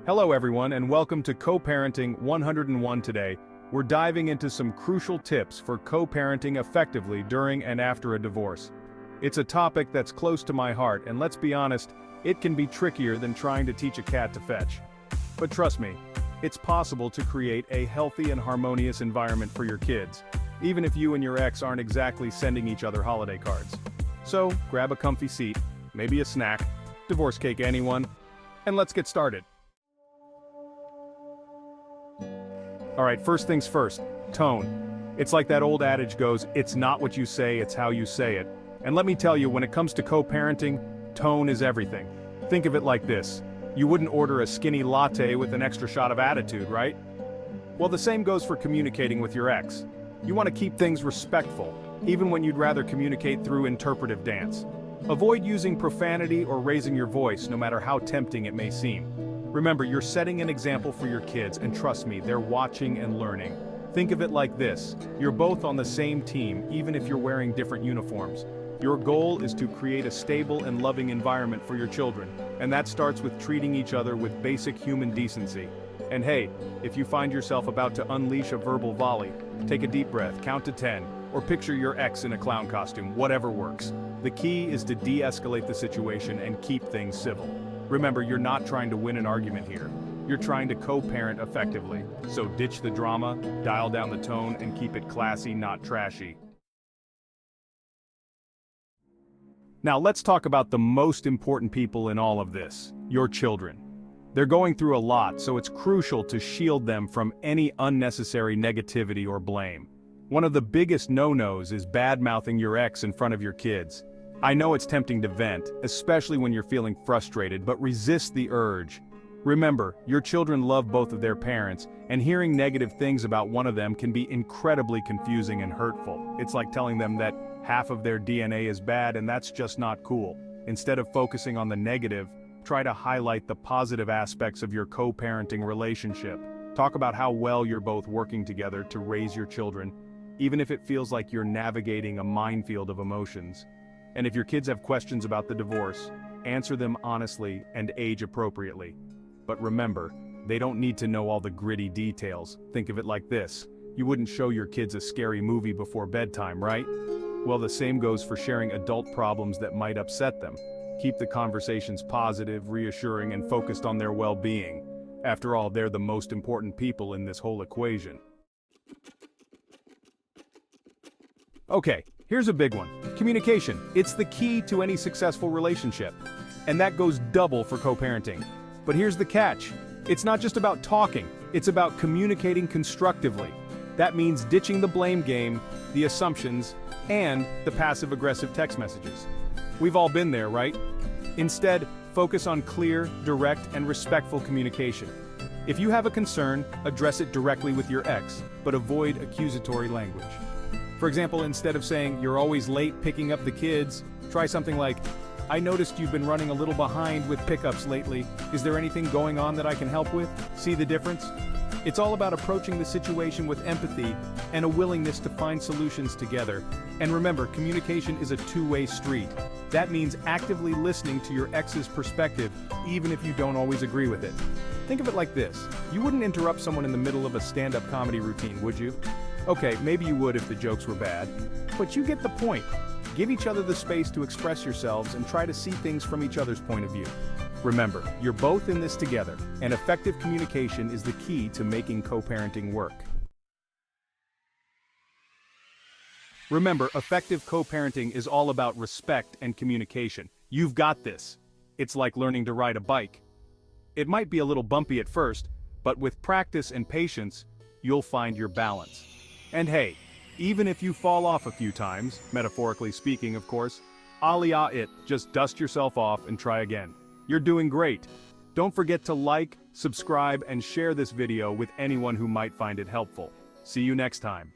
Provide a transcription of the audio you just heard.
Hello everyone and welcome to Co-Parenting 101 today. We're diving into some crucial tips for co-parenting effectively during and after a divorce. It's a topic that's close to my heart and let's be honest, it can be trickier than trying to teach a cat to fetch. But trust me, it's possible to create a healthy and harmonious environment for your kids, even if you and your ex aren't exactly sending each other holiday cards. So, grab a comfy seat, maybe a snack, divorce cake anyone, and let's get started. Alright, first things first, tone. It's like that old adage goes, it's not what you say, it's how you say it. And let me tell you, when it comes to co-parenting, tone is everything. Think of it like this. You wouldn't order a skinny latte with an extra shot of attitude, right? Well, the same goes for communicating with your ex. You want to keep things respectful, even when you'd rather communicate through interpretive dance. Avoid using profanity or raising your voice, no matter how tempting it may seem. Remember, you're setting an example for your kids, and trust me, they're watching and learning. Think of it like this. You're both on the same team, even if you're wearing different uniforms. Your goal is to create a stable and loving environment for your children, and that starts with treating each other with basic human decency. And hey, if you find yourself about to unleash a verbal volley, take a deep breath, count to 10, or picture your ex in a clown costume, whatever works. The key is to de-escalate the situation and keep things civil. Remember, you're not trying to win an argument here. You're trying to co-parent effectively. So ditch the drama, dial down the tone, and keep it classy, not trashy. Now let's talk about the most important people in all of this, your children. They're going through a lot, so it's crucial to shield them from any unnecessary negativity or blame. One of the biggest no-nos is bad-mouthing your ex in front of your kids. I know it's tempting to vent, especially when you're feeling frustrated, but resist the urge. Remember, your children love both of their parents, and hearing negative things about one of them can be incredibly confusing and hurtful. It's like telling them that half of their DNA is bad and that's just not cool. Instead of focusing on the negative, try to highlight the positive aspects of your co-parenting relationship. Talk about how well you're both working together to raise your children, even if it feels like you're navigating a minefield of emotions. And if your kids have questions about the divorce, answer them honestly and age appropriately. But remember, they don't need to know all the gritty details. Think of it like this. You wouldn't show your kids a scary movie before bedtime, right? Well, the same goes for sharing adult problems that might upset them. Keep the conversations positive, reassuring, and focused on their well-being. After all, they're the most important people in this whole equation. Okay, here's a big one. Communication. It's the key to any successful relationship. And that goes double for co-parenting. But here's the catch. It's not just about talking, it's about communicating constructively. That means ditching the blame game, the assumptions, and the passive-aggressive text messages. We've all been there, right? Instead, focus on clear, direct, and respectful communication. If you have a concern, address it directly with your ex, but avoid accusatory language. For example, instead of saying, "You're always late picking up the kids," try something like, "I noticed you've been running a little behind with pickups lately. Is there anything going on that I can help with?" See the difference? It's all about approaching the situation with empathy and a willingness to find solutions together. And remember, communication is a two-way street. That means actively listening to your ex's perspective, even if you don't always agree with it. Think of it like this. You wouldn't interrupt someone in the middle of a stand-up comedy routine, would you? Okay, maybe you would if the jokes were bad. But you get the point. Give each other the space to express yourselves and try to see things from each other's point of view. Remember, you're both in this together, and effective communication is the key to making co-parenting work. Remember, effective co-parenting is all about respect and communication. You've got this. It's like learning to ride a bike. It might be a little bumpy at first, but with practice and patience, you'll find your balance. And hey, even if you fall off a few times, metaphorically speaking of course, aliyah it, just dust yourself off and try again. You're doing great. Don't forget to like, subscribe, and share this video with anyone who might find it helpful. See you next time.